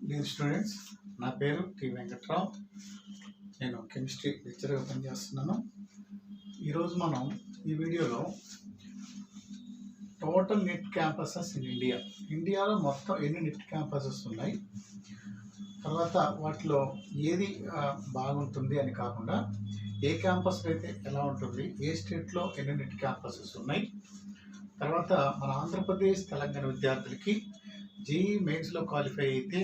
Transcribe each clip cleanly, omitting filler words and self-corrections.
Dear students, నా పేరు T Venkatrao. నేను కెమిస్ట్రీ లెక్చరర్గా పనిచేస్తున్నాను. ఈరోజు మనం ఈ వీడియోలో టోటల్ నెట్ క్యాంపసెస్ ఇన్ ఇండియాలో మొత్తం ఎన్ని నెట్ క్యాంపసెస్ ఉన్నాయి, తర్వాత వాటిలో ఏది బాగుంటుంది అని కాకుండా ఏ క్యాంపస్ అయితే ఎలా ఉంటుంది, ఏ స్టేట్లో ఎన్ని నెట్ క్యాంపసెస్ ఉన్నాయి, తర్వాత మన ఆంధ్రప్రదేశ్ తెలంగాణ విద్యార్థులకి జేఈఈ మెయిన్స్లో క్వాలిఫై అయితే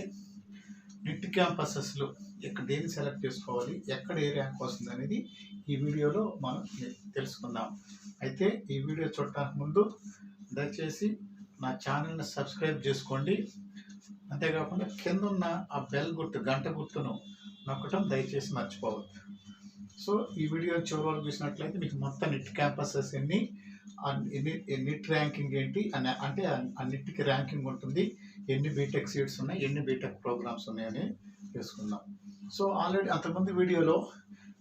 నెట్ క్యాంపసెస్లో ఎక్కడ దేన్ని సెలెక్ట్ చేసుకోవాలి, ఎక్కడ ఏ ర్యాంక్ వస్తుంది అనేది ఈ వీడియోలో మనం తెలుసుకుందాం. అయితే ఈ వీడియో చూడటానికి ముందు దయచేసి నా ఛానల్ని సబ్స్క్రైబ్ చేసుకోండి. అంతేకాకుండా కింద ఉన్న ఆ బెల్ గుర్తు, గంట గుర్తును నొక్కటం దయచేసి మర్చిపోవద్దు. సో ఈ వీడియో చివరి వరకు చూసినట్లయితే మీకు మొత్తం నెట్ క్యాంపసెస్ ఎన్ని నెట్ ర్యాంకింగ్ ఏంటి అంటే అన్నిటికీ ర్యాంకింగ్ ఉంటుంది, ఎన్ని బీటెక్ సీట్స్ ఉన్నాయి, ఎన్ని బీటెక్ ప్రోగ్రామ్స్ ఉన్నాయని తెలుసుకుందాం. సో ఆల్రెడీ అంతకుముందు వీడియోలో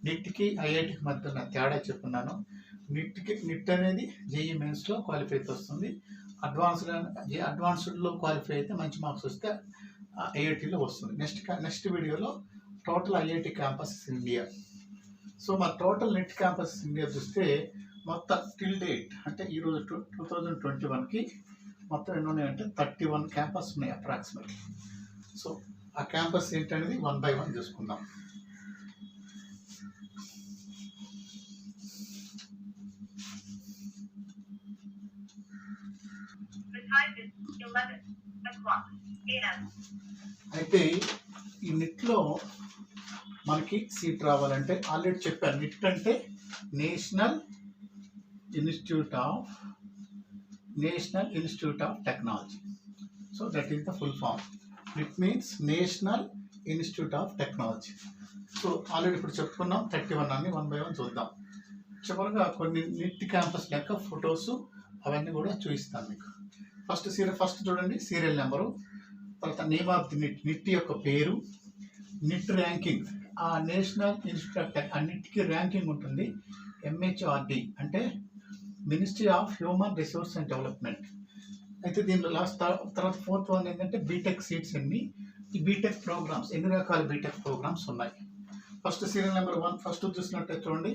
నిట్కి ఐఐటికి మధ్య తేడా చెప్పున్నాను. నిట్ అనేది జేఈఈ మెయిన్స్లో క్వాలిఫై అయితే వస్తుంది, అడ్వాన్స్డ్లో క్వాలిఫై అయితే మంచి మార్క్స్ వస్తే ఐఐటీలో వస్తుంది. నెక్స్ట్ వీడియోలో total IIT campus India. So మా టోటల్ నెట్ క్యాంపస్ ఇండియా చూస్తే మొత్తం టిల్ డేట్ అంటే ఈరోజు 2021కి మొత్తం ఎన్ని ఉన్నాయంటే 31 క్యాంపస్ ఉన్నాయి అప్రాక్సిమేట్లీ. సో ఆ క్యాంపస్ ఏంటనేది 1 by 1 చూసుకుందాం. అయితే ఈ నిట్లో మనకి సీట్ రావాలంటే ఆల్రెడీ చెప్పాను, నిట్ అంటే National institute of Technology. So that is the full form. It means National institute of Technology. So already ఇప్పుడు చెప్పుకున్నాం 31 అన్ని 1 by 1 చూద్దాం. చివరిగా కొన్ని నిట్ క్యాంపస్ లెక్క ఫొటోస్ అవన్నీ కూడా చూపిస్తాను మీకు. ఫస్ట్ చూడండి సీరియల్ నెంబరు, తర్వాత నేమ్ ఆఫ్ ది నిట్ యొక్క పేరు, నిట్ ర్యాంకింగ్, ఆ నేషనల్ ఇన్స్టిట్యూట్ ఆఫ్ టెక్ అన్నిటికీ ర్యాంకింగ్ ఉంటుంది. ఎంహెచ్ఆర్డి అంటే ministry of human resource and development. అయితే దీనిలో తర్వాత 4th వన్ ఏంటంటే బీటెక్ సీట్స్ ఎన్ని, ఈ బీటెక్ ప్రోగ్రామ్స్ ఎన్ని రకాల బీటెక్ ప్రోగ్రామ్స్ ఉన్నాయి. ఫస్ట్ సీరియల్ నెంబర్ 1 ఫస్ట్ చూసినట్టే చూడండి,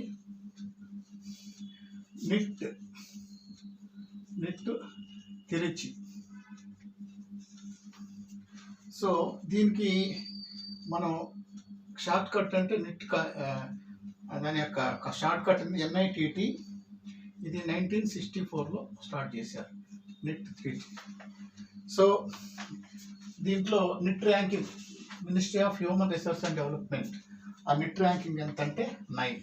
నిట్ తిరుచి. సో దీనికి మనం షార్ట్ కట్ అంటే నిట్ దాని యొక్క షార్ట్ కట్ NITT. ఇది 1964లో స్టార్ట్ చేశారు నిట్ 3. సో దీంట్లో NIT ranking ministry of human resource and development, ఆ నిట్ ర్యాంకింగ్ ఎంత అంటే 9.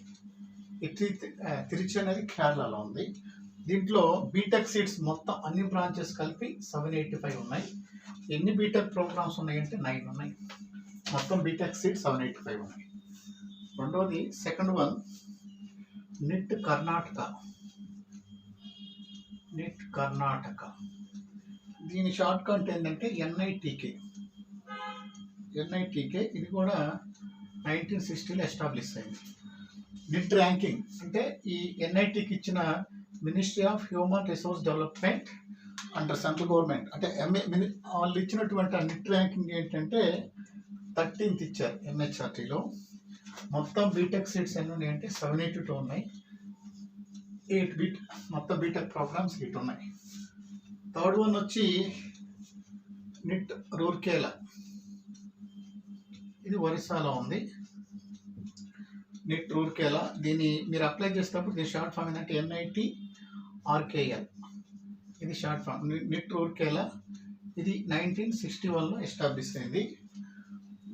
తిరుచి అనేది కేరళలో ఉంది. దీంట్లో బీటెక్ సీట్స్ మొత్తం అన్ని బ్రాంచెస్ కలిపి 785 ఉన్నాయి. ఎన్ని బీటెక్ ప్రోగ్రామ్స్ ఉన్నాయంటే 9 ఉన్నాయి. మొత్తం బీటెక్ సీట్స్ 785 ఉన్నాయి. రెండవది సెకండ్ వన్ నిట్ కర్ణాటక. దీని షార్ట్ కట్ ఏంటంటే NITK. ఇది కూడా 1960లో ఎస్టాబ్లిష్ అయింది. నిట్ ర్యాంకింగ్ అంటే ఈ NITకి ఇచ్చిన ministry of human resource development under central government అంటే వాళ్ళు ఇచ్చినటువంటి ఆ నిట్ ర్యాంకింగ్ ఏంటంటే 13th ఇచ్చారు MHRTలో. మొత్తం బీటెక్ సీట్స్ ఎన్ని ఉన్నాయంటే 782 ఉన్నాయి. 8 మొత్తం బీటెక్ ప్రోగ్రామ్స్ 8 ఉన్నాయి. థర్డ్ వన్ వచ్చి నిట్ రూర్కేలా, ఇది ఒరిస్సాలో ఉంది. నిట్ రూర్కేలా దీన్ని మీరు అప్లై చేసేటప్పుడు దీని షార్ట్ ఫామ్ ఏంటంటే NITRKL. ఇది షార్ట్ ఫామ్ నిట్ రూర్కేలా. ఇది 1961లో ఎస్టాబ్లిష్ అయింది.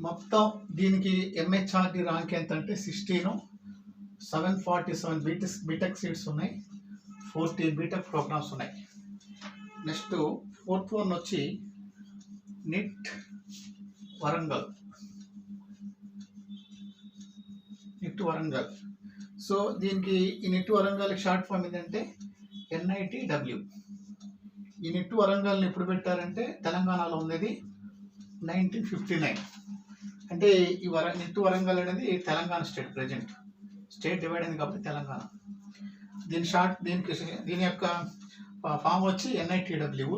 మొత్తం దీనికి MHRD ర్యాంక్ ఎంత అంటే 16. 747 బీటెక్ సీట్స్ ఉన్నాయి. 14 బీటెక్ ప్రోగ్రామ్స్ ఉన్నాయి. నెక్స్ట్ 4th వన్ వచ్చి నిట్ వరంగల్. సో దీనికి ఈ నిట్ వరంగల్ షార్ట్ ఫామ్ ఏంటంటే NITW. ఈ నిట్ వరంగల్ని ఎప్పుడు పెట్టారంటే తెలంగాణలో ఉంది 1959. అంటే ఈ నిట్ వరంగల్ అనేది Telangana state, present state divide అయింది కాబట్టి తెలంగాణ. దీని యొక్క ఫామ్ వచ్చి NITW.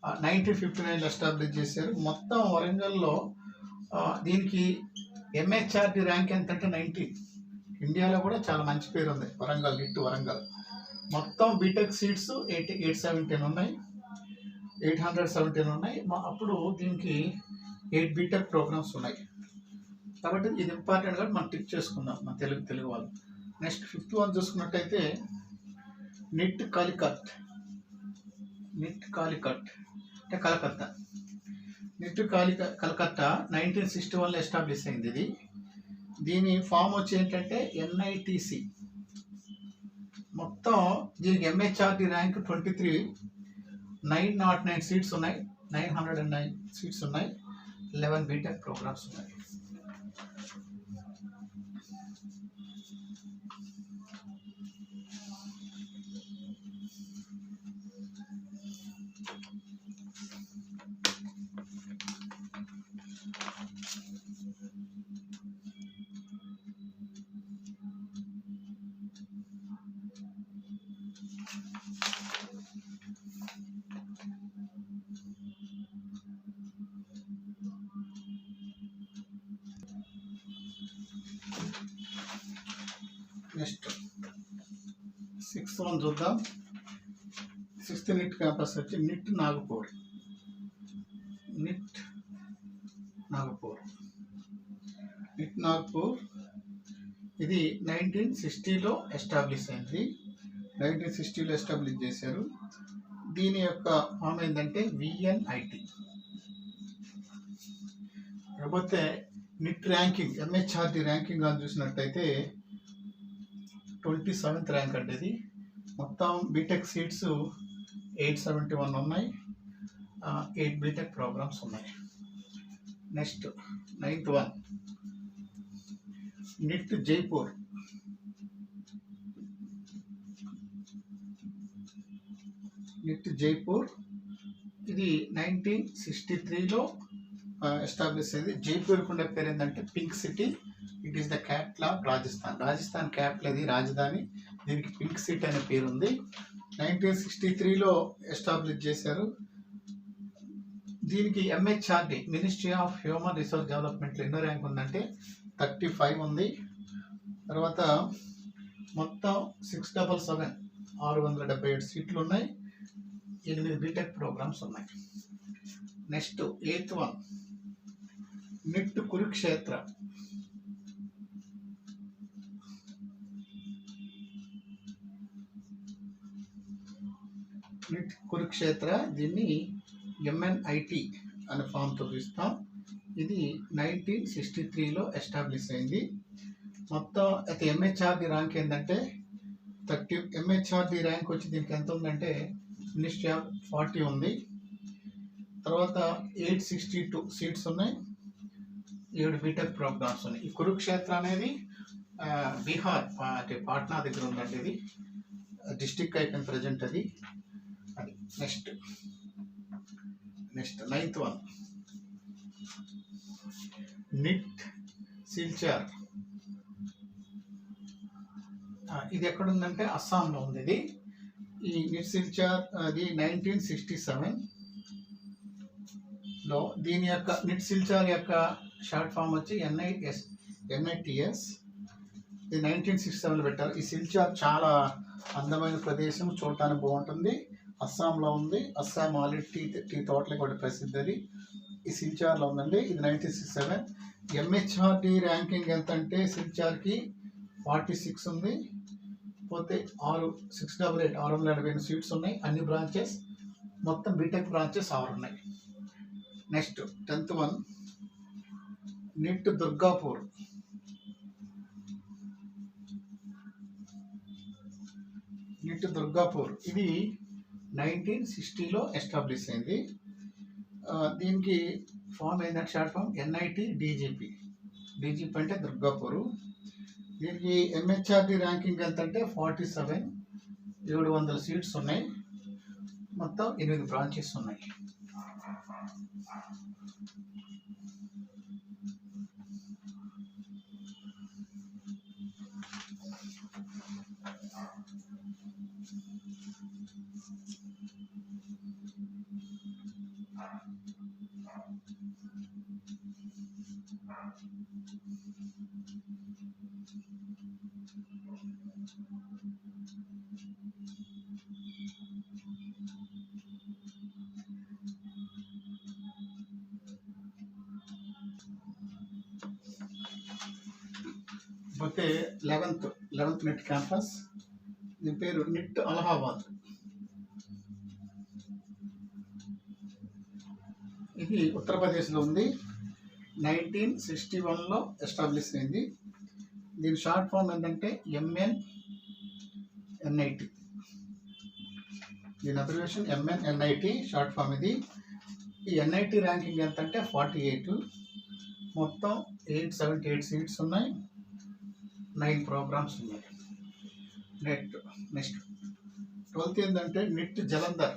1959 ఎస్టాబ్లిష్ చేశారు. మొత్తం వరంగల్లో దీనికి ఎంహెచ్ఆర్డి ర్యాంక్ ఎంత అంటే 19. ఇండియాలో కూడా చాలా మంచి పేరు ఉంది వరంగల్, నిట్ వరంగల్. మొత్తం బీటెక్ సీట్స్ 817 ఉన్నాయి, 817 ఉన్నాయి. అప్పుడు దీనికి 8 బీటెక్ ప్రోగ్రామ్స్ ఉన్నాయి. కాబట్టి ఇది ఇంపార్టెంట్ కాబట్టి మనం టిక్ చేసుకుందాం మన తెలుగు వాళ్ళు. నెక్స్ట్ 5th వన్ చూసుకున్నట్టయితే నిట్ కాలికట్ అంటే కలకత్తా. నిట్ కలకత్తా 1961లో ఎస్టాబ్లిష్ అయింది ఇది. దీని ఫామ్ వచ్చి ఏంటంటే NITC. మొత్తం దీనికి ఎంహెచ్ఆర్డి ర్యాంక్ 23, 909 సీట్స్ ఉన్నాయి, 909 సీట్స్ ఉన్నాయి, 11 బీటెక్ ప్రోగ్రామ్స్ ఉన్నాయి. నెక్స్ట్ 6th వన్ చూద్దాం. 6th నిట్ క్యాంపస్ వచ్చి నిట్ నాగపూర్. నిట్ నాగపూర్ ఇది 1960లో ఎస్టాబ్లిష్ అయింది. 1960లో ఎస్టాబ్లిష్ చేశారు. దీని యొక్క ఫామ్ ఏంటంటే VNIT. కాకపోతే నిట్ ర్యాంకింగ్, ఎంహెచ్ఆర్డి ర్యాంకింగ్ అని చూసినట్టయితే 27th ర్యాంక్ అంటే ఇది. మొత్తం బీటెక్ సీట్స్ 871 ఉన్నాయి, 8 బీటెక్ ప్రోగ్రామ్స్ ఉన్నాయి. Next 9th one NIT Jaipur. ఇది 1963లో ఎస్టాబ్లిష్ అయింది. జైపూర్ ఉండే పేరు ఏంటంటే pink city. It is the capital of Rajasthan capital, అది రాజధాని. దీనికి పింక్ సిటీ అనే పేరు ఉంది. 1963లో ఎస్టాబ్లిష్ చేశారు. దీనికి MHRD, ministry of human resource డెవలప్మెంట్లో ఎన్నో ర్యాంక్ ఉందంటే 35 ఉంది. తర్వాత మొత్తం 677, 677 సీట్లు ఉన్నాయి, 8 బీటెక్ ప్రోగ్రామ్స్ ఉన్నాయి. Next 8th one NIT Kurukshetra. NIT Kurukshetra, దీన్ని MNIT అనే ఫామ్తో పిలుస్తాం. ఇది 1963లో ఎస్టాబ్లిష్ అయింది. మొత్తం అయితే MHRD ర్యాంక్ ఏంటంటే 30. MHRD ర్యాంక్ వచ్చి దీనికి ఎంత ఉందంటే మినిస్ట్రీ ఆఫ్ 40 ఉంది. తర్వాత 862 సీట్స్ ఉన్నాయి, 7 బీటెక్ ప్రోగ్రామ్స్ ఉన్నాయి. ఈ కురుక్షేత్ర అనేది బీహార్ అంటే పాట్నా దగ్గర ఉందండి. ఇది డిస్టిక్ అయిపోయిన ప్రజెంట్ అది. Next 9th one NIT Silchar. ఇది ఎక్కడ ఉందంటే అస్సాంలో ఉంది. ఇది ఈ నిట్ సిల్చార్ అది 1967లో. దీని యొక్క నిట్ సిల్చార్ యొక్క షార్ట్ ఫామ్ వచ్చి NITS. ఇది 1967లో పెట్టారు. ఈ సిల్చార్ చాలా అందమైన ప్రదేశం, చూడటానికి బాగుంటుంది. అస్సాంలో ఉంది. అస్సాం ఆల్రెడీ టీ తోటలకు కూడా ప్రసిద్ధి. ఈ సిల్చార్లో ఉందండి. ఇది 1967. MHRD ర్యాంకింగ్ ఎంత అంటే సిల్చార్కి 46 ఉంది. పోతే 688 సీట్స్ ఉన్నాయి, అన్ని బ్రాంచెస్. మొత్తం బీటెక్ బ్రాంచెస్ 6 ఉన్నాయి. Next 10th one NIT Durgapur. ఇది 1960లో ఎస్టాబ్లిష్ అయింది. దీనికి ఫామ్ ఏంటంటే షార్ట్ ఫామ్ NIT DGP అంటే దుర్గాపూర్. దీనికి MHRD ర్యాంకింగ్ ఎంత అంటే 47, 700 సీట్స్ ఉన్నాయి, మొత్తం 8 బ్రాంచెస్ ఉన్నాయి. పోతే 11th నెట్ క్యాంపస్, దీని పేరు నిట్ అలహాబాద్. ఇది ఉత్తరప్రదేశ్లో ఉంది. 1961లో ఎస్టాబ్లిష్ అయింది. దీని షార్ట్ ఫామ్ ఏంటంటే MNNIT. దీని అబ్రివేషన్ MNNIT షార్ట్ ఫామ్ ఇది. ఈ NIT ర్యాంకింగ్ ఎంత అంటే 48. మొత్తం 878 సీట్స్ ఉన్నాయి, 9 ప్రోగ్రామ్స్ ఉన్నాయి. నెక్స్ట్ 12th ఏంటంటే నిట్ జలంధర్.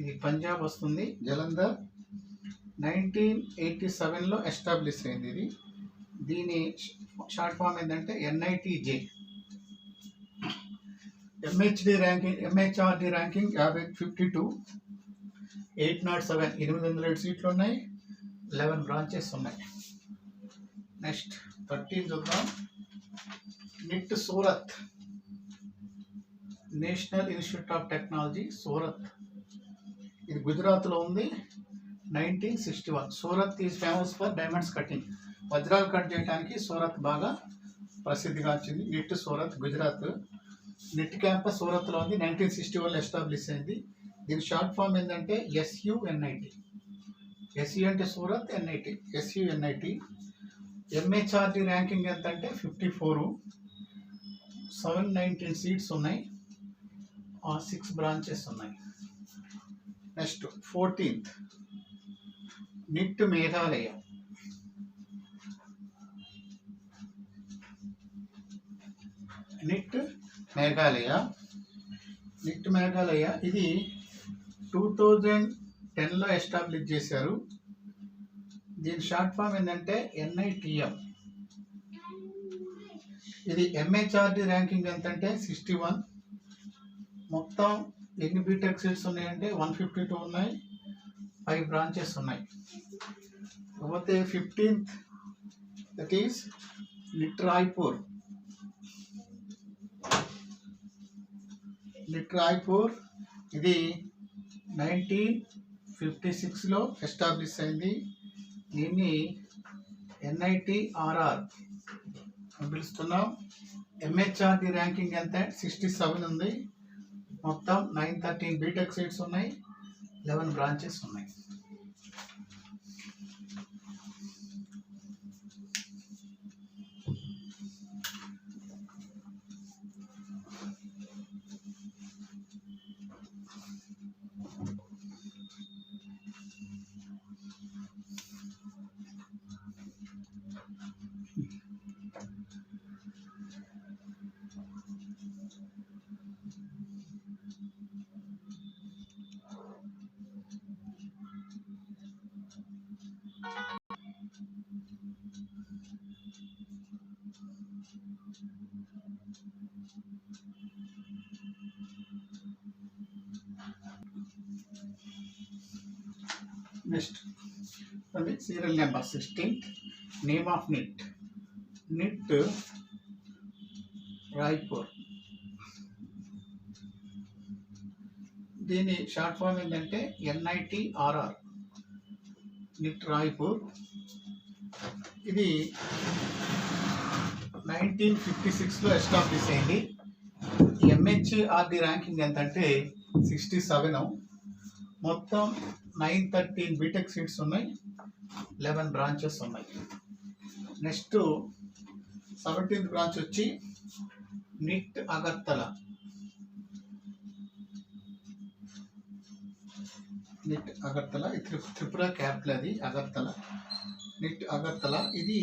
ఇది పంజాబ్ వస్తుంది. జలంధర్ 1987లో ఎస్టాబ్లిష్ అయింది ఇది. దీని షార్ట్ ఫామ్ ఏంటంటే NITJ. MHRD ర్యాంకింగ్ 52, 807, 807 సీట్లు ఉన్నాయి, 11 బ్రాంచెస్ ఉన్నాయి. నెక్స్ట్ 13 చూద్దాం. NIT Surat, National institute of Technology Surat. ఇది గుజరాత్లో ఉంది. 1961. Surat is famous for diamonds cutting. వజ్రాలు కట్ చేయడానికి సూరత్ బాగా ప్రసిద్ధిగాంచింది. NIT Surat, Gujarat. NIT campus సూరత్లో ఉంది. 1961లో ఎస్టాబ్లిష్ అయింది. దీని షార్ట్ ఫామ్ ఏంటంటే SUNIT. SU అంటే సూరత్, NIT SUNIT. MHRD ర్యాంకింగ్ ఎంత అంటే 54, 719 సీట్స్ ఉన్నాయి, 6 బ్రాంచెస్ ఉన్నాయి. Next 14th NIT Meghalaya. NIT Meghalaya ఇది 2010లో ఎస్టాబ్లిష్ చేశారు. దీని షార్ట్ ఫామ్ ఏంటంటే NITM. ఇది MHRD ర్యాంకింగ్ ఎంత అంటే 61. మొత్తం ఎన్ని బీటెక్ సీట్స్ ఉన్నాయంటే 152 ఉన్నాయి, 5 బ్రాంచెస్ ఉన్నాయి. కాకపోతే 15th that is neat Raipur. ఇది 1956లో ఎస్టాబ్లిష్ అయింది. దీన్ని NITRR పిలుస్తున్నాం. MHRD ర్యాంకింగ్ ఎంత 67 ఉంది. మొత్తం 913 బీటెక్ సీట్స్ ఉన్నాయి, 11 బ్రాంచెస్ ఉన్నాయి. Next serial number 16th. Name of NIT Raipur. దీని షార్ట్ ఫామ్ ఏంటంటే NITRR. నిట్ రాయ్పూర్. ఇది 1956లో ఎస్టాబ్లిష్ అయింది. MHRD ర్యాంకింగ్ ఎంత అంటే 67. మొత్తం 913 బీటెక్ సీట్స్ ఉన్నాయి, 11 బ్రాంచెస్ ఉన్నాయి. నెక్స్ట్ 17th బ్రాంచ్ వచ్చి నిట్ అగర్తల. త్రిపుర క్యాపిటల్ అది అగర్తల. నిట్ అగర్తల ఇది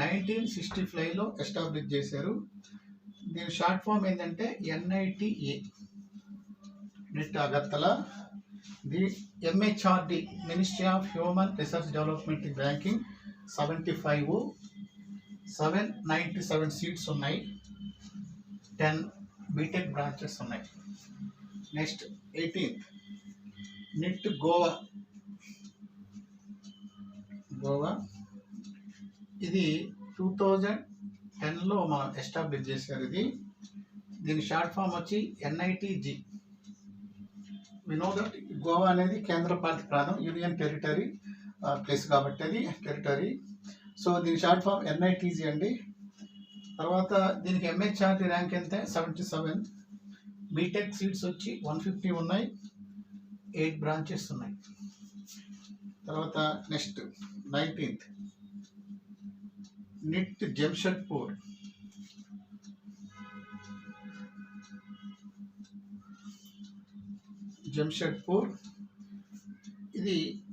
1965లో ఎస్టాబ్లిష్ చేశారు. దీని షార్ట్ ఫామ్ ఏంటంటే NITA. NIT Agartala. The MHRD ministry of human resource development ranking 75, 797 seats ఉన్నాయి, 10 బీటెక్ బ్రాంచెస్ ఉన్నాయి. నెక్స్ట్ 18th నిట్ గోవా ఇది 2010లో మనం ఎస్టాబ్లిష్ చేశారు. దీని షార్ట్ ఫామ్ వచ్చి NITG. We know that Goa అనేది కేంద్రపాలిత ప్రాంతం, యూనియన్ టెరిటరీ ప్లేస్ కాబట్టి అది టెరిటరీ. సో దీని షార్ట్ ఫామ్ NITG అండి. తర్వాత దీనికి MHRD ర్యాంక్ ఎంత? 77. బీటెక్ సీట్స్ వచ్చి 150 ఉన్నాయి. 8 బ్రాంచెస్ ఉన్నాయి. తర్వాత నెక్స్ట్ 19th నిట్ జంషెడ్పూర్.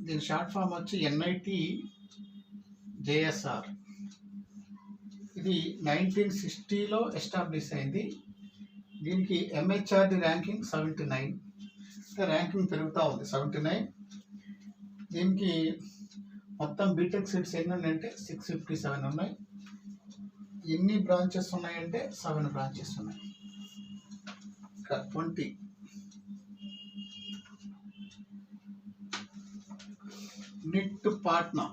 దీని షార్ట్ ఫామ్ వచ్చి NIT JSR. ఇది 1960లో ఎస్టాబ్లిష్ అయింది. దీనికి MHRD ర్యాంకింగ్ 79. ర్యాంకింగ్ పెరుగుతూ ఉంది 79. దీనికి మొత్తం బీటెక్ సీట్స్ ఎన్ని ఉన్నాయంటే 657 ఉన్నాయి. ఎన్ని బ్రాంచెస్ ఉన్నాయంటే 7 బ్రాంచెస్ ఉన్నాయి. 20 నిట్ పాట్నా.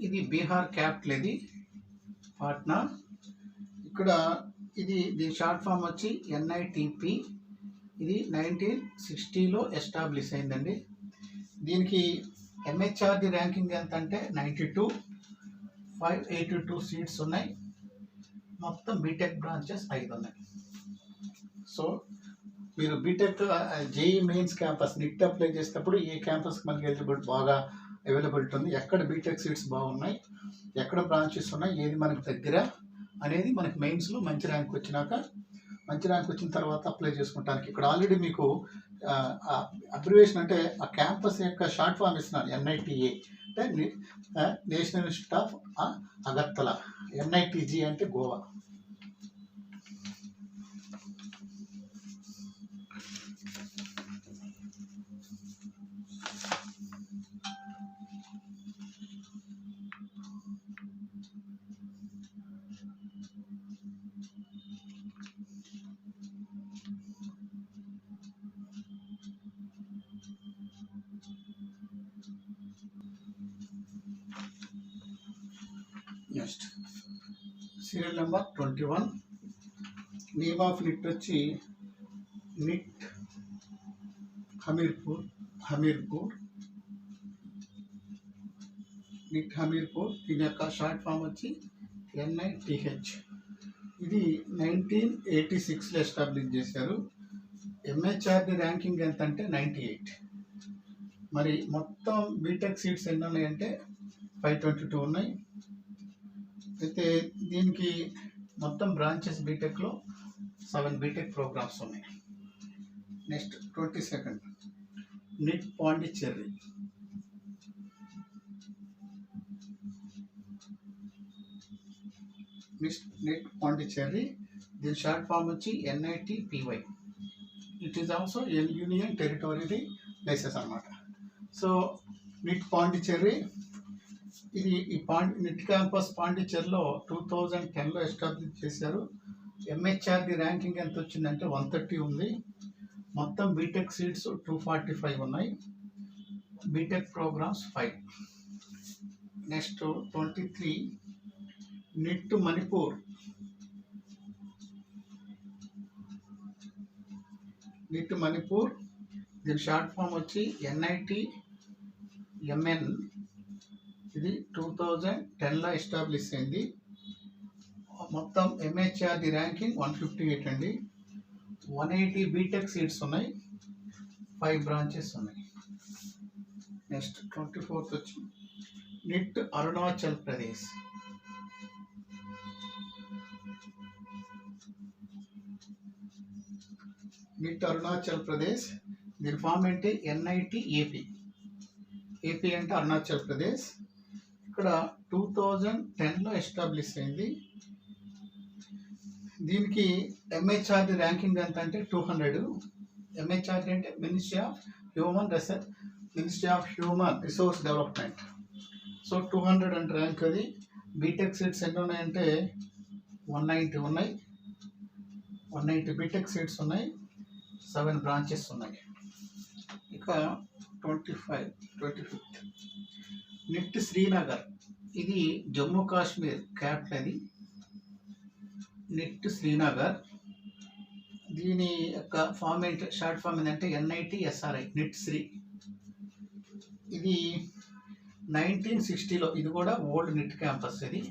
ఇది బీహార్ క్యాపిటల్. ఇది పాట్నా. ఇక్కడ దీని షార్ట్ ఫామ్ వచ్చి NITP. ఇది 1960లో ఎస్టాబ్లిష్ అయిందండి. దీనికి MHRD ర్యాంకింగ్ ఎంత అంటే 92. 582 సీట్స్ ఉన్నాయి. మొత్తం బీటెక్ బ్రాంచెస్ 5 ఉన్నాయి. సో మీరు BTech JEE mains campus NIT apply చేసేటప్పుడు ఏ క్యాంపస్కి మనకి బాగా అవైలబిలిటీ ఉంది, ఎక్కడ బీటెక్ సీట్స్ బాగున్నాయి, ఎక్కడ బ్రాంచెస్ ఉన్నాయి, ఏది మనకి దగ్గర అనేది మనకి మెయిన్స్లో మంచి ర్యాంక్ వచ్చిన తర్వాత అప్లై చేసుకుంటానికి ఇక్కడ ఆల్రెడీ మీకు అబ్రివేషన్ అంటే ఆ క్యాంపస్ యొక్క షార్ట్ ఫామ్ ఇస్తున్నాను. NITA అంటే National institute of Agartala. NITG అంటే Goa. Next serial number 21. Name of NIT వచ్చి నిట్ హమీర్పూర్. దీని యొక్క షార్ట్ ఫామ్ వచ్చి NITH. ఇది 1986లో ఎస్టాబ్లిష్ చేశారు. MHRD ర్యాంకింగ్ ఎంత అంటే 98. మరి మొత్తం బీటెక్ సీట్స్ ఎన్ని ఉన్నాయంటే 522 ఉన్నాయి. అయితే దీనికి మొత్తం బ్రాంచెస్ బీటెక్లో 7 బీటెక్ ప్రోగ్రామ్స్ ఉన్నాయి. Next 22nd NIT Pondicherry. దీని షార్ట్ ఫామ్ వచ్చి NITPY. It is also union territory places అన్నమాట. సో నిట్ పాండిచ్చేరి ఇది నిట్ క్యాంపస్ పాండిచ్చేరిలో 2010లో ఎస్టాబ్లిష్ చేశారు. MHRD ర్యాంకింగ్ ఎంత వచ్చిందంటే 130 ఉంది. మొత్తం బీటెక్ సీట్స్ 245 ఉన్నాయి. BTech programmes 5. Next 23 NIT Manipur. దీని షార్ట్ ఫామ్ వచ్చి NITMN. ఇది 2010లో ఎస్టాబ్లిష్ అయింది. మొత్తం MHRD ర్యాంకింగ్ 158 అండి. 180 బీటెక్ సీట్స్ ఉన్నాయి. 5 బ్రాంచెస్ ఉన్నాయి. నెక్స్ట్ 24th వచ్చి నిట్ అరుణాచల్ ప్రదేశ్. దీని ఫామ్ ఏంటి? NITAP. AP అంటే అరుణాచల్ ప్రదేశ్. ఇక్కడ 2010లో ఎస్టాబ్లిష్ అయింది. దీనికి MHRD ర్యాంకింగ్ ఎంత అంటే 200. MHRD అంటే ministry of human resource development. So 200 అంటే ర్యాంక్ అది. బీటెక్ సీట్స్ ఎన్ని ఉన్నాయంటే 190 ఉన్నాయి. 190 బీటెక్ సీట్స్ ఉన్నాయి, 7 బ్రాంచెస్ ఉన్నాయి. ఇక 25th నిట్ శ్రీనగర్, ఇది జమ్మూ కాశ్మీర్ క్యాపిటల్. అది నిట్ శ్రీనగర్. దీని యొక్క షార్ట్ ఫామ్ ఏంటంటే NITSRI, నిట్ శ్రీ. ఇది 1960లో, ఇది కూడా ఓల్డ్ నిట్ క్యాంపస్. ఇది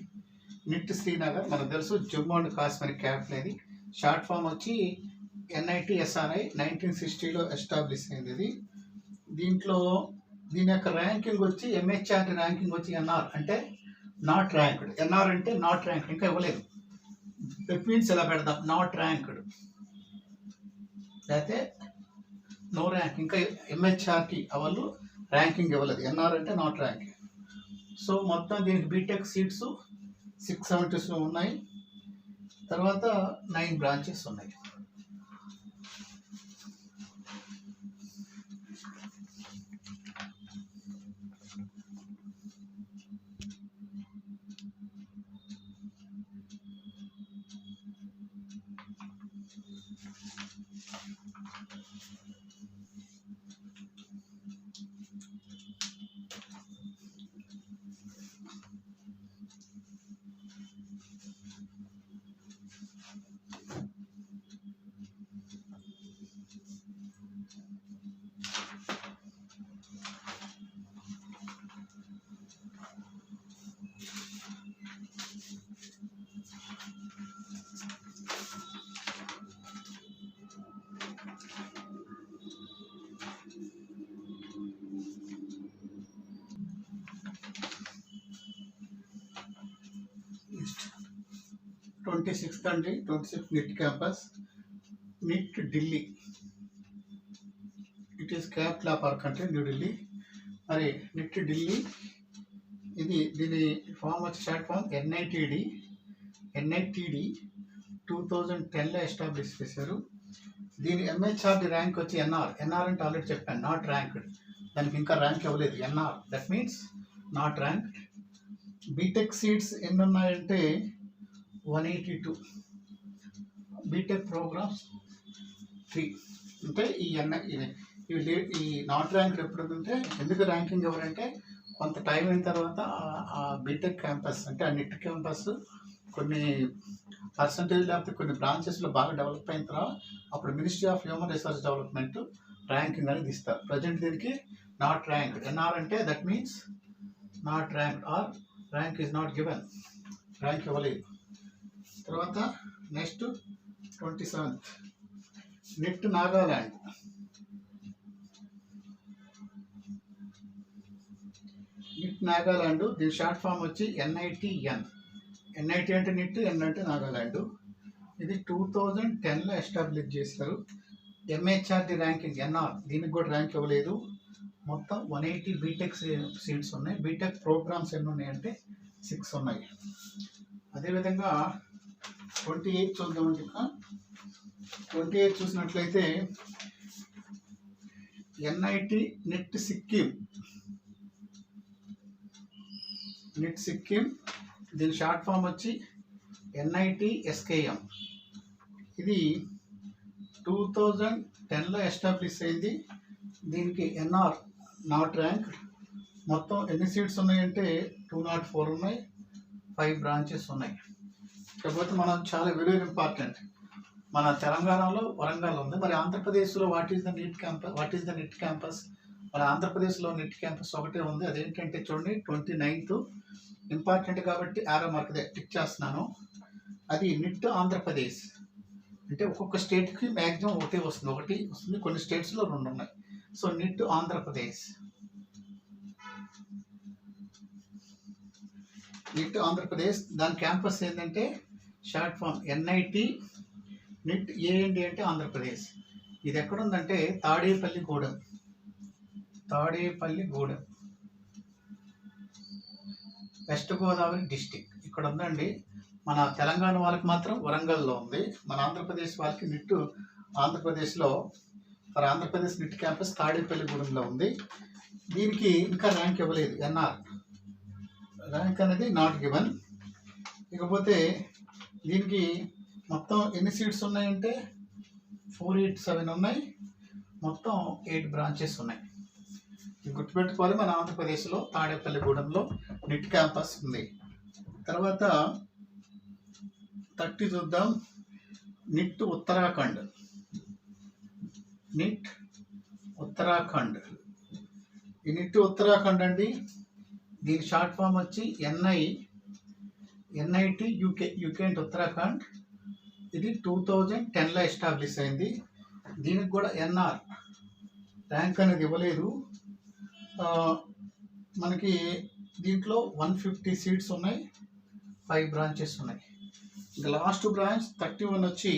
నిట్ శ్రీనగర్, మనకు తెలుసు జమ్మూ అండ్ కాశ్మీర్ క్యాపిటల్. ఇది షార్ట్ ఫామ్ వచ్చి NITSRI, 1960లో ఎస్టాబ్లిష్ అయింది. ఇది దీంట్లో దీని యొక్క ర్యాంకింగ్ వచ్చి MHRD ర్యాంకింగ్ వచ్చి NR అంటే నాట్ ర్యాంక్డ్. NR అంటే నాట్ ర్యాంక్డ్, ఇంకా ఇవ్వలేదు. దట్ మీన్స్ ఎలా పెడదాం, నాట్ ర్యాంక్డ్ లేకపోతే నో ర్యాంక్. ఇంకా MHRD వాళ్ళు ర్యాంకింగ్ ఇవ్వలేదు. NR అంటే నాట్ ర్యాంకింగ్. సో మొత్తం దీనికి బీటెక్ సీట్స్ 670 ఉన్నాయి. తర్వాత 9 బ్రాంచెస్ ఉన్నాయి. Twenty sixth NIT campus, NIT Delhi. It is capital of our country, New Delhi. మరి నిట్ ఢిల్లీ, ఇది దీని ఫామ్ వచ్చి షార్ట్ ఫామ్ NITD 2010లో ఎస్టాబ్లిష్ చేశారు. దీని MHRD ర్యాంక్ వచ్చి NR అంటే ఆల్రెడీ చెప్పాను, నాట్ ర్యాంక్డ్. దానికి ఇంకా ర్యాంక్ ఇవ్వలేదు. NR that means not ranked. BTech seats ఎన్ని ఉన్నాయంటే 182. BTech programmes 3. అంటే ఈ నాట్ ర్యాంక్డ్ ఎప్పుడు ఉంటే, ఎందుకు ర్యాంకింగ్ ఎవరంటే కొంత టైం అయిన తర్వాత ఆ బీటెక్ క్యాంపస్ అంటే ఆ నిట్ క్యాంపస్ కొన్ని పర్సంటేజ్ లేకపోతే కొన్ని బ్రాంచెస్లో బాగా డెవలప్ అయిన తర్వాత అప్పుడు ministry of human resource development ranking అనేది ఇస్తారు. ప్రజెంట్ దీనికి నాట్ ర్యాంక్డ్. NR అంటే that means not ranked or rank is not given, rank ఇవ్వలేదు. తర్వాత next 27th NIT Nagaland. NIT Nagaland, దీని షార్ట్ ఫామ్ వచ్చి NITN. NIT అంటే నిట్, N అంటే నాగాల్యాండ్. ఇది 2010లో ఎస్టాబ్లిష్ చేశారు. MHRD ర్యాంకింగ్ NR, దీనికి కూడా ర్యాంక్ ఇవ్వలేదు. మొత్తం 180 బీటెక్ సీట్స్ ఉన్నాయి. బీటెక్ ప్రోగ్రామ్స్ ఎన్ని ఉన్నాయంటే 6 ఉన్నాయి. అదేవిధంగా 28 చూద్దామండి. 28 చూసినట్లయితే NIT నిట్ సిక్కిం, దీని షార్ట్ ఫామ్ వచ్చి NITSKM. ఇది 2010లో ఎస్టాబ్లిష్ అయింది. దీనికి NR నాట్ ర్యాంక్. మొత్తం ఎన్ని సీట్స్ ఉన్నాయంటే 204 ఉన్నాయి, 5 బ్రాంచెస్ ఉన్నాయి. కాకపోతే మనం చాలా వెరీ ఇంపార్టెంట్, మన తెలంగాణలో వరంగల్ ఉంది. మరి ఆంధ్రప్రదేశ్లో what is the NIT campus? మన ఆంధ్రప్రదేశ్లో నిట్ క్యాంపస్ ఒకటే ఉంది. అదేంటంటే చూడండి, 29th. ఇంపార్టెంట్ కాబట్టి ఆరో మార్క్ టిక్ చేస్తున్నాను. అది నిట్ ఆంధ్రప్రదేశ్. అంటే ఒక్కొక్క స్టేట్కి మ్యాక్సిమం ఒకటి వస్తుంది, కొన్ని స్టేట్స్లో 2 ఉన్నాయి. సో నిట్ ఆంధ్రప్రదేశ్, దాని క్యాంపస్ ఏంటంటే short form NIT NIT AND అంటే ఆంధ్రప్రదేశ్. ఇది ఎక్కడ ఉందంటే తాడేపల్లిగూడెం, వెస్ట్ గోదావరి డిస్టిక్ ఇక్కడ ఉందండి. మన తెలంగాణ వాళ్ళకి మాత్రం వరంగల్లో ఉంది. మన ఆంధ్రప్రదేశ్ వాళ్ళకి నిట్ ఆంధ్రప్రదేశ్లో, ఆంధ్రప్రదేశ్ నిట్ క్యాంపస్ తాడేపల్లిగూడెంలో ఉంది. దీనికి ఇంకా ర్యాంక్ ఇవ్వలేదు. NR ర్యాంక్ అనేది నాట్ గివెన్. ఇకపోతే దీనికి మొత్తం ఎన్ని సీట్స్ ఉన్నాయంటే 487 ఉన్నాయి. మొత్తం 8 బ్రాంచెస్ ఉన్నాయి. గుర్తుపెట్టుకోవాలి, మన ఆంధ్రప్రదేశ్లో తాడేపల్లిగూడెంలో నిట్ క్యాంపస్ ఉంది. తర్వాత 30 చూద్దాం. నిట్ ఉత్తరాఖండ్. నిట్ ఉత్తరాఖండ్. ఈ నిట్ ఉత్తరాఖండ్ అండి, దీని షార్ట్ ఫామ్ వచ్చి NIT యూకే అంటే ఉత్తరాఖండ్. ఇది 2010లో ఎస్టాబ్లిష్ అయింది. దీనికి కూడా NR ర్యాంక్ అనేది ఇవ్వలేదు. మనకి దీంట్లో 150 సీట్స్ ఉన్నాయి, 5 బ్రాంచెస్ ఉన్నాయి. ఇంకా లాస్ట్ బ్రాంచ్ 31 వచ్చి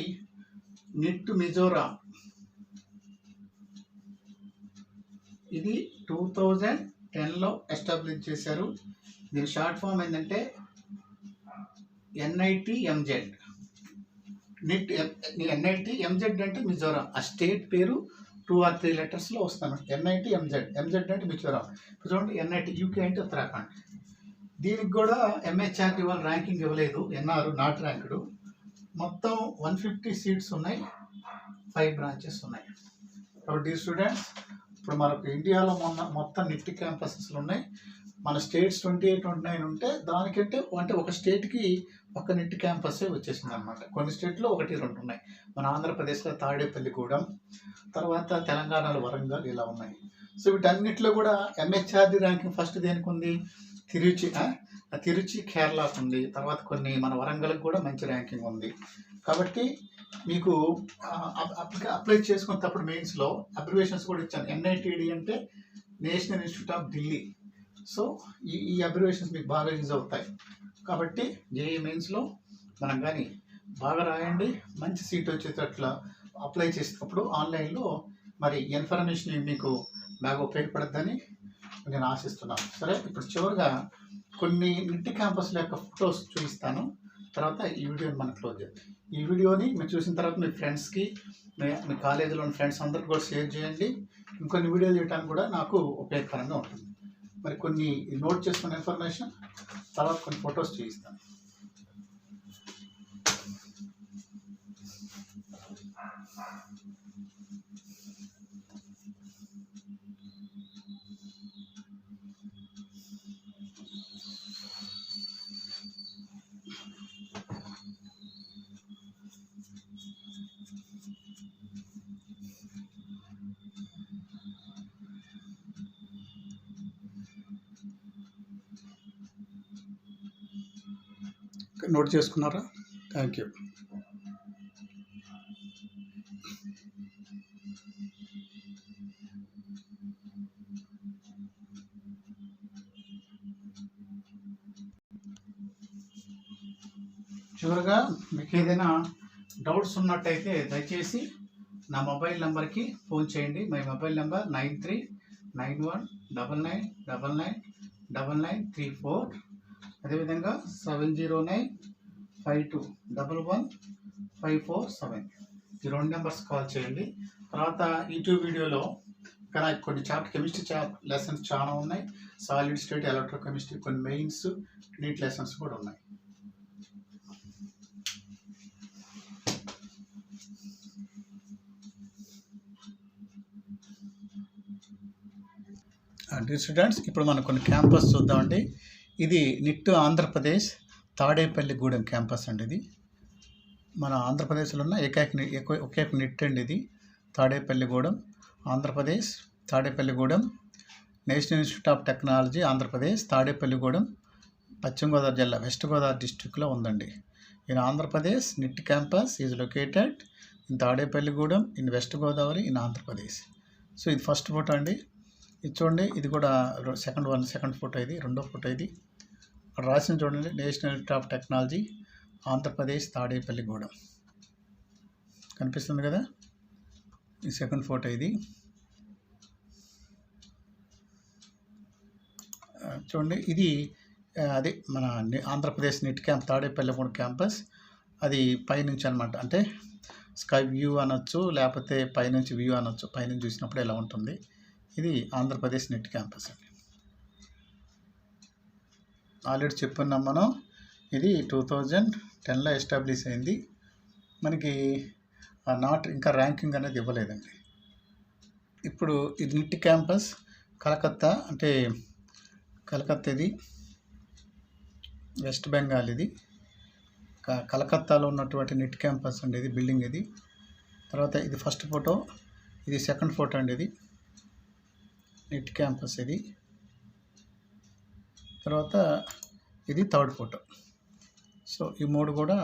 నిట్ మిజోరాం. ఇది 2010లో ఎస్టాబ్లిష్ చేశారు. దీని షార్ట్ ఫామ్ ఏంటంటే NIT MZ. NIT MZ అంటే మిజోరాం. ఆ స్టేట్ పేరు 2 or 3 లెటర్స్లో వస్తాను. NIT MZ అంటే మిజోరాం. చూడండి, NIT యూకే అంటే ఉత్తరాఖండ్. దీనికి కూడా MHRD వాళ్ళు ర్యాంకింగ్ ఇవ్వలేదు, NR నాట్ ర్యాంక్డ్. మొత్తం 150 సీట్స్ ఉన్నాయి, 5 బ్రాంచెస్ ఉన్నాయి. కాబట్టి స్టూడెంట్స్, ఇప్పుడు మనకు ఇండియాలో మొత్తం నిట్ క్యాంపసెస్లు ఉన్నాయి. మన స్టేట్స్ 28, 29 ఉంటే దానికంటే అంటే ఒక స్టేట్కి ఒక నిట్ క్యాంపసే వచ్చేసింది అనమాట. కొన్ని స్టేట్లో 1, 2 ఉన్నాయి. మన ఆంధ్రప్రదేశ్లో తాడేపల్లిగూడెం, తర్వాత తెలంగాణలో వరంగల్, ఇలా ఉన్నాయి. సో వీటన్నిటిలో కూడా MHRD ర్యాంకింగ్ ఫస్ట్ దేనికి ఉంది? తిరుచి కేరళకు ఉంది. తర్వాత కొన్ని మన వరంగల్కి కూడా మంచి ర్యాంకింగ్ ఉంది. కాబట్టి మీకు అప్లై చేసుకునేటప్పుడు మెయిన్స్లో అబ్రివేషన్స్ కూడా ఇచ్చాను. NITD అంటే National institute of Delhi. So ఈ అబ్రివేషన్స్ మీకు బాగా యూజ్ అవుతాయి. కాబట్టి JEE మెయిన్స్లో మనం కానీ బాగా రాయండి, మంచి సీట్ వచ్చేటట్లా అప్లై చేసేటప్పుడు ఆన్లైన్లో మరి ఇన్ఫర్మేషన్ మీకు బాగా ఉపయోగపడుతుందని నేను ఆశిస్తున్నాను. సరే, ఇప్పుడు చివరిగా కొన్ని నిట్ క్యాంపస్ల యొక్క ఫొటోస్ చూపిస్తాను. తర్వాత ఈ వీడియోని మనం క్లోజ్ చేద్దాం. ఈ వీడియోని మీరు చూసిన తర్వాత మీ ఫ్రెండ్స్కి, మీ కాలేజీలోని ఫ్రెండ్స్ అందరికి కూడా షేర్ చేయండి. ఇంకొన్ని వీడియోలు చేయడానికి కూడా నాకు ఉపయోగకరంగా ఉంటుంది. మరి కొన్ని నోట్ చేసుకున్న ఇన్ఫర్మేషన్, తర్వాత కొన్ని ఫొటోస్ చూపిస్తాను. నోట్ చేసుకున్నారా? Thank you. చివరిగా మీకు ఏదైనా డౌట్స్ ఉన్నట్టయితే దయచేసి నా మొబైల్ నెంబర్కి ఫోన్ చేయండి. My mobile number 9391999934. అదేవిధంగా 70952115547. ఈ 2 నెంబర్స్ కాల్ చేయండి. తర్వాత యూట్యూబ్ వీడియోలో ఇక్కడ కొన్ని కెమిస్ట్రీ లెసన్స్ చాలా ఉన్నాయి. సాలిడ్ స్టేట్, ఎలక్ట్రోకెమిస్ట్రీ, కొన్ని మెయిన్స్, నీట్ లెసన్స్ కూడా ఉన్నాయి. స్టూడెంట్స్, ఇప్పుడు మనం కొన్ని క్యాంపస్ చూద్దామండి. ఇది నిట్ ఆంధ్రప్రదేశ్ తాడేపల్లిగూడెం క్యాంపస్ అండి. ఇది మన ఆంధ్రప్రదేశ్లో ఉన్న ఒకే నిట్ అండి. ఇది Tadepalligudem, Andhra Pradesh. Tadepalligudem national institute of technology Andhra Pradesh, Tadepalligudem, పశ్చిమ గోదావరి జిల్లా, వెస్ట్ గోదావరి డిస్ట్రిక్ట్లో ఉందండి. In Andhra Pradesh NIT campus is located in Tadepalligudem in west Godavari in Andhra Pradesh. So ఇది ఫస్ట్ ఫోటో అండి. ఇది చూడండి, ఇది కూడా సెకండ్ ఫోటో. ఇది రెండో ఫోటో. ఇది అక్కడ రాసిన చూడండి, national institute of technology Andhra Pradesh Tadepalligudem కనిపిస్తుంది కదా. ఈ సెకండ్ ఫోటో. ఇది చూడండి, ఇది అది మన Andhra Pradesh NIT camp Tadepalligudem campus. అది పైనుంచి అనమాట, అంటే స్కై వ్యూ అనొచ్చు, లేకపోతే పైనుంచి వ్యూ అనొచ్చు. పైనుంచి చూసినప్పుడు ఎలా ఉంటుంది. ఇది ఆంధ్రప్రదేశ్ నిట్ క్యాంపస్ అండి. ఆల్రెడీ చెప్పున్నాం మనం, ఇది 2010లో ఎస్టాబ్లిష్ అయింది. మనకి నాట్ ఇంకా ర్యాంకింగ్ అనేది ఇవ్వలేదండి. ఇప్పుడు ఇది నిట్ క్యాంపస్ కలకత్తా, అంటే కలకత్తా ఇది వెస్ట్ బెంగాల్. ఇది కలకత్తాలో ఉన్నటువంటి నిట్ క్యాంపస్ అండి, ఇది బిల్డింగ్ ఇది. తర్వాత ఇది ఫస్ట్ ఫోటో, ఇది సెకండ్ ఫోటో అండి. ఇది నిట్ క్యాంపస్ ఇది. తర్వాత ఇది థర్డ్ ఫోటో. సో ఈ మూడు కూడా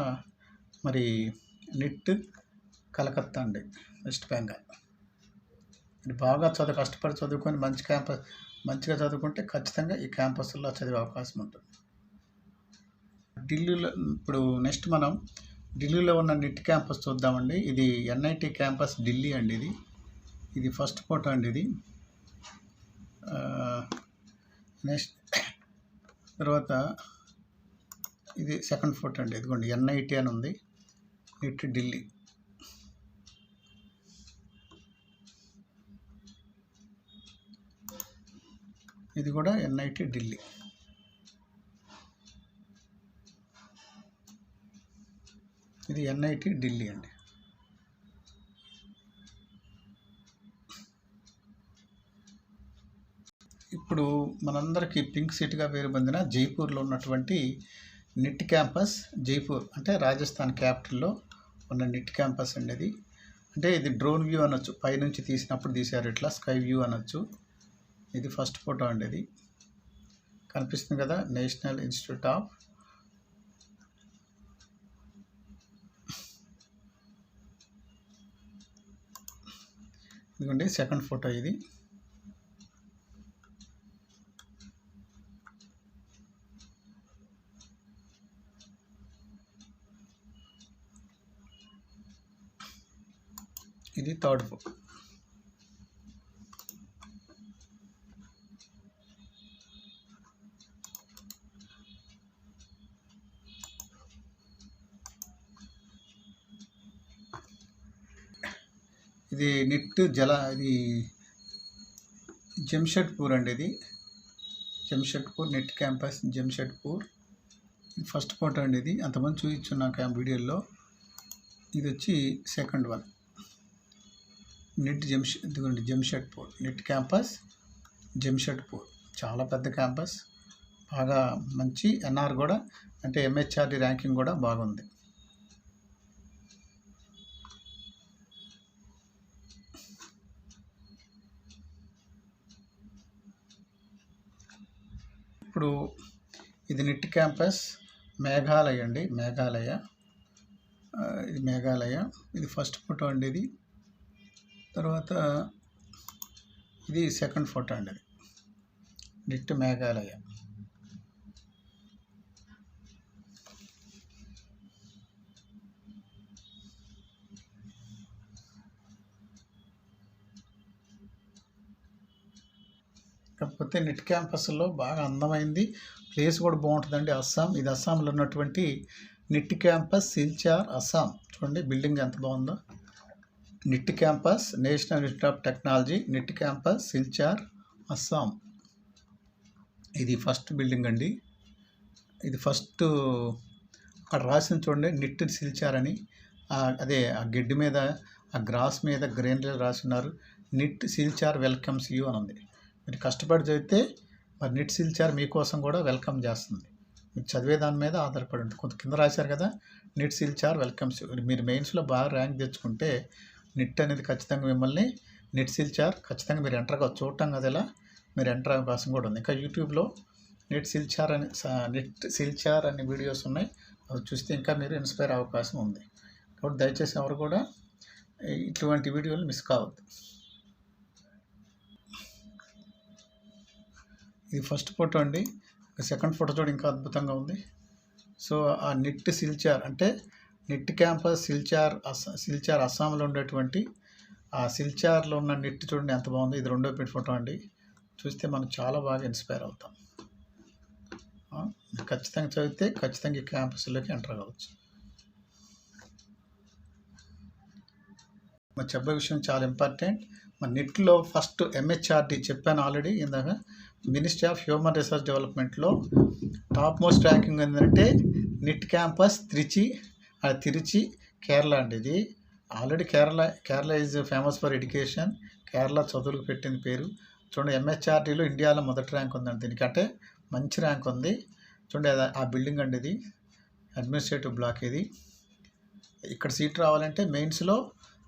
మరి నిట్ కలకత్తా అండి, వెస్ట్ బెంగాల్. ఇది బాగా కష్టపడి చదువుకొని మంచిగా చదువుకుంటే ఖచ్చితంగా ఈ క్యాంపస్లో చదివే అవకాశం ఉంటుంది. ఢిల్లీలో ఇప్పుడు నెక్స్ట్ మనం ఢిల్లీలో ఉన్న నిట్ క్యాంపస్ చూద్దామండి. ఇది ఎన్ఐటి క్యాంపస్ ఢిల్లీ అండి. ఇది ఫస్ట్ ఫోటో అండి. ఇది నెక్స్ట్ తర్వాత ఇది సెకండ్ ఫోటో అండి. ఇదిగోండి ఎన్ఐటి అని ఉంది, నిట్ ఢిల్లీ. ఇది కూడా ఎన్ఐటి ఢిల్లీ. ఇది ఎన్ఐటి ఢిల్లీ అండి. ఇప్పుడు మనందరికీ పింక్ సిటీగా పేరు పొందిన జైపూర్లో ఉన్నటువంటి నిట్ క్యాంపస్, జైపూర్ అంటే రాజస్థాన్ క్యాపిటల్లో ఉన్న నిట్ క్యాంపస్ అండి. అది అంటే ఇది డ్రోన్ వ్యూ అనొచ్చు, పైనుంచి తీసినప్పుడు తీశారు, ఇట్లా స్కై వ్యూ అనొచ్చు. ఇది ఫస్ట్ ఫోటో అండి. ఇది కనిపిస్తుంది కదా, నేషనల్ ఇన్స్టిట్యూట్ ఆఫ్ ఇదిగోండి సెకండ్ ఫోటో. ఇది ఇది థర్డ్ ఫోటో. ఇది నిట్ ఇది జంషెడ్పూర్ అండి. ఇది జంషెడ్పూర్ నిట్ క్యాంపస్ జంషెడ్పూర్. ఇది ఫస్ట్ ఫోటో అండి. ఇది అంతమంది చూపించున్నాక వీడియోలో. ఇది వచ్చి second one, NIT Jamshedpur NIT campus Jamshedpur. చాలా పెద్ద క్యాంపస్, బాగా మంచి ఎన్ఆర్ కూడా, అంటే ఎంహెచ్ఆర్డి ర్యాంకింగ్ కూడా బాగుంది. ఇప్పుడు ఇది నిట్ క్యాంపస్ మేఘాలయ అండి, మేఘాలయ. ఇది మేఘాలయ. ఇది ఫస్ట్ ఫోటో అండి. ఇది తర్వాత ఇది సెకండ్ ఫోటో అండి. అది నిట్ మేఘాలయ. కాకపోతే నిట్ క్యాంపస్లో బాగా అందమైంది, ప్లేస్ కూడా బాగుంటుందండి. అస్సాం, ఇది అస్సాంలో ఉన్నటువంటి నిట్ క్యాంపస్ సిల్చార్ అస్సాం. చూడండి బిల్డింగ్ ఎంత బాగుందో. NIT campus National institute of Technology, NIT campus Silchar Assam. ఇది ఫస్ట్ బిల్డింగ్ అండి. ఇది ఫస్ట్ అక్కడ రాసింది చూడండి, నిట్ సిల్చార్ అని. అదే ఆ గడ్డి మీద, ఆ గ్రాస్ మీద గ్రీనరీ రాస్తున్నారు. నిట్ సిల్చార్ వెల్కమ్స్ యూ అని ఉంది. మీరు కష్టపడి చదివితే మరి నిట్ సిల్చార్ మీకోసం కూడా వెల్కమ్ చేస్తుంది. మీరు చదివే దాని మీద ఆధారపడి ఉంటుంది. కొంత కింద రాశారు కదా, నిట్ సిల్చార్ వెల్కమ్స్ యూ. మీరు మెయిన్స్లో బాగా ర్యాంక్ తెచ్చుకుంటే నిట్ అనేది ఖచ్చితంగా మిమ్మల్ని, నిట్ సిల్చార్ ఖచ్చితంగా మీరు ఎంటర్ కావచ్చు. చూడటం కదా ఇలా మీరు ఎంటర్ అవకాశం కూడా ఉంది. ఇంకా యూట్యూబ్లో నిట్ సిల్చార్ అనే వీడియోస్ ఉన్నాయి, అవి చూస్తే ఇంకా మీరు ఇన్స్పైర్ అవకాశం ఉంది. కాబట్టి దయచేసి ఎవరు కూడా ఇటువంటి వీడియోలు మిస్ కావద్దు. ఇది ఫస్ట్ ఫోటో అండి. సెకండ్ ఫోటో చూడ ఇంకా అద్భుతంగా ఉంది. సో ఆ నిట్ సిల్చార్ అంటే నిట్ క్యాంపస్ సిల్చార్ అస్సాంలో ఉండేటువంటి ఆ సిల్చార్లో ఉన్న నిట్ చూడండి ఎంత బాగుంది. ఇది రెండో ఫోటో అండి. చూస్తే మనం చాలా బాగా ఇన్స్పైర్ అవుతాం. ఖచ్చితంగా చదివితే ఖచ్చితంగా ఈ క్యాంపస్లోకి ఎంటర్ కావచ్చు. మరి చెప్పే విషయం చాలా ఇంపార్టెంట్. మరి నెట్లో ఫస్ట్ ఎంహెచ్ఆర్డి చెప్పాను ఆల్రెడీ ఇందాక, మినిస్ట్రీ ఆఫ్ హ్యూమన్ రిసోర్స్ డెవలప్మెంట్లో టాప్ మోస్ట్ ర్యాంకింగ్ ఏంటంటే నిట్ క్యాంపస్ తిరుచి కేరళ అండి ఇది. Already Kerala is famous for education. Kerala చదువులకు పెట్టింది పేరు. చూడండి ఎంహెచ్ఆర్డీలో ఇండియాలో మొదటి ర్యాంక్ ఉందండి దీనికి, అంటే మంచి ర్యాంక్ ఉంది. చూడండి ఆ బిల్డింగ్ అండి ఇది, అడ్మినిస్ట్రేటివ్ బ్లాక్ ఇది. ఇక్కడ సీట్ రావాలంటే మెయిన్స్లో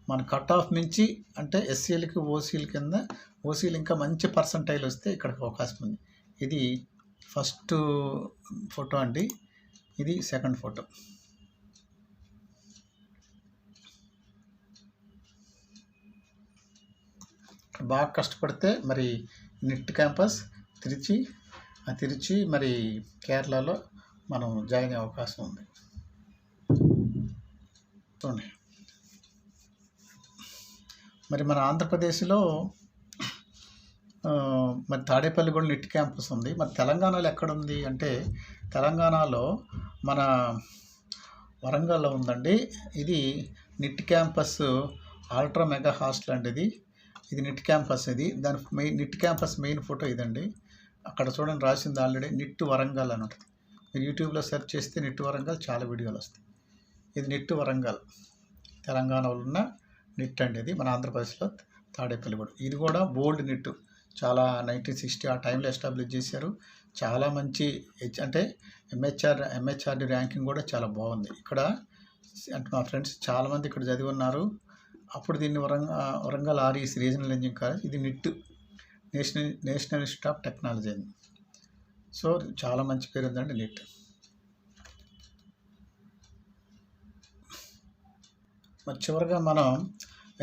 మన కట్ ఆఫ్ మించి, అంటే ఎస్సీలకి ఓసీల కింద, ఓసీలు ఇంకా మంచి పర్సంటైల్ వస్తే ఇక్కడికి అవకాశం ఉంది. ఇది ఫస్ట్ ఫోటో అండి, ఇది సెకండ్ ఫోటో. బాగా కష్టపడితే మరి నిట్ క్యాంపస్ తిరిచి మరి కేరళలో మనం జాయిన్ అయ్యే అవకాశం ఉంది. చూడండి మరి మన ఆంధ్రప్రదేశ్లో మరి తాడేపల్లి కూడా నిట్ క్యాంపస్ ఉంది. మరి తెలంగాణలో ఎక్కడుంది అంటే తెలంగాణలో మన వరంగల్లో ఉందండి. ఇది NIT campus ultra mega hostel అండి ఇది నిట్ క్యాంపస్. దాని నిట్ క్యాంపస్ మెయిన్ ఫోటో ఇదండి. అక్కడ చూడండి రాసింది ఆల్రెడీ నిట్ వరంగల్ అని ఉంటుంది. మీరు యూట్యూబ్లో సెర్చ్ చేస్తే నిట్ వరంగల్ చాలా వీడియోలు వస్తాయి. ఇది నిట్ వరంగల్ తెలంగాణలో ఉన్న నిట్ అండి. ఇది మన ఆంధ్రప్రదేశ్లో తాడేపల్లి కూడా. ఇది కూడా బోల్డ్ నిట్, చాలా 1960 ఆ టైంలో ఎస్టాబ్లిష్ చేశారు. చాలా మంచి అంటే ఎంహెచ్ఆర్డి ర్యాంకింగ్ కూడా చాలా బాగుంది. ఇక్కడ అంటే మా ఫ్రెండ్స్ చాలామంది ఇక్కడ చదివి ఉన్నారు. అప్పుడు దీన్ని Warangal REC Regional Engineering College, ఇది NIT National institute of Technology అని. సో చాలా మంచి పేరు ఉందండి నిట్. మరి చివరిగా మనం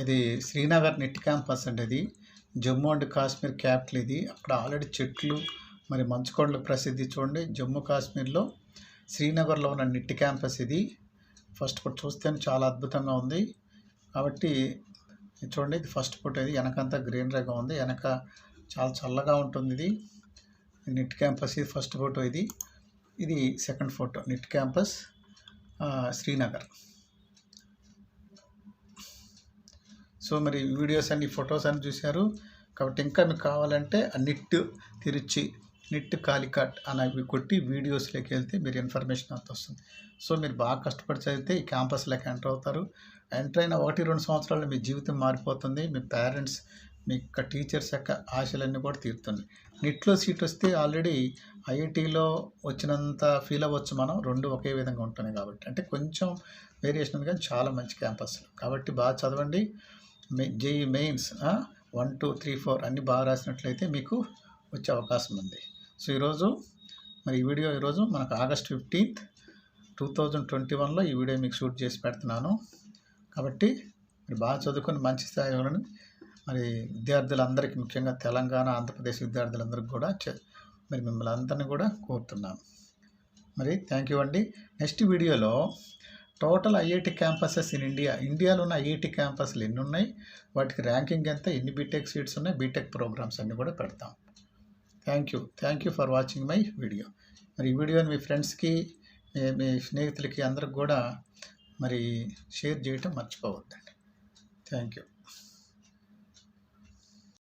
ఇది శ్రీనగర్ నిట్ క్యాంపస్ అండి. ఇది జమ్మూ అండ్ కాశ్మీర్ క్యాపిటల్ ఇది. అక్కడ ఆల్రెడీ చెట్లు మరి మంచుకొండలు ప్రసిద్ధి. చూడండి జమ్మూ కాశ్మీర్లో శ్రీనగర్లో ఉన్న నిట్ క్యాంపస్ ఇది. ఫస్ట్ ఫోటో చూస్తేనే చాలా అద్భుతంగా ఉంది. కాబట్టి చూడండి ఇది ఫస్ట్ ఫోటో. ఇది వెనకంతా గ్రీనరీగా ఉంది, వెనక చాలా చల్లగా ఉంటుంది. ఇది నిట్ క్యాంపస్, ఇది ఫస్ట్ ఫోటో. ఇది second photo, NIT campus Srinagar. So మరి వీడియోస్ అన్ని ఫొటోస్ అన్ని చూశారు కాబట్టి ఇంకా మీకు కావాలంటే నిట్ కాలికట్ అనేవి కొట్టి వీడియోస్లోకి వెళ్తే మీరు ఇన్ఫర్మేషన్ అంత వస్తుంది. సో మీరు బాగా కష్టపడి చదివితే ఈ క్యాంపస్లోకి ఎంటర్ అవుతారు. ఎంటర్ అయిన 1-2 సంవత్సరాల్లో మీ జీవితం మారిపోతుంది. మీ పేరెంట్స్, మీ టీచర్స్ యొక్క ఆశలన్నీ కూడా తీరుతుంది. నిట్లో సీట్ వస్తే ఆల్రెడీ ఐఐటీలో వచ్చినంత ఫీల్ అవ్వచ్చు మనం. రెండు ఒకే విధంగా ఉంటున్నాయి కాబట్టి, అంటే కొంచెం వేరియేషన్ ఉంది కానీ చాలా మంచి క్యాంపస్. కాబట్టి బాగా చదవండి. జేఈ మెయిన్స్ 1, 2, 3, 4 అన్నీ బాగా రాసినట్లయితే మీకు వచ్చే అవకాశం ఉంది. సో ఈరోజు మరి ఈ వీడియో మనకు ఆగస్ట్ 15, 2021లో ఈ వీడియో మీకు షూట్ చేసి పెడుతున్నాను. కాబట్టి మీరు బాగా చదువుకొని మంచి స్థాయిలోని మరి విద్యార్థులందరికీ, ముఖ్యంగా తెలంగాణ ఆంధ్రప్రదేశ్ విద్యార్థులందరికీ కూడా మరి మిమ్మల్ని అందరినీ కూడా కోరుతున్నాను. మరి థ్యాంక్ యూ అండి. నెక్స్ట్ వీడియోలో టోటల్ ఐఐటి క్యాంపసెస్ ఇన్ ఇండియాలో ఉన్న ఐఐటి క్యాంపస్లు ఎన్ని ఉన్నాయి, వాటికి ర్యాంకింగ్ ఎంత, ఎన్ని బీటెక్ సీట్స్ ఉన్నాయి, బీటెక్ ప్రోగ్రామ్స్ అన్నీ కూడా పెడతాం. Thank you for watching my video. మరి ఈ వీడియోని మీ ఫ్రెండ్స్కి, మీ స్నేహితులకి అందరికి కూడా మరి షేర్ చేయటం మర్చిపోవద్దండి. Thank you.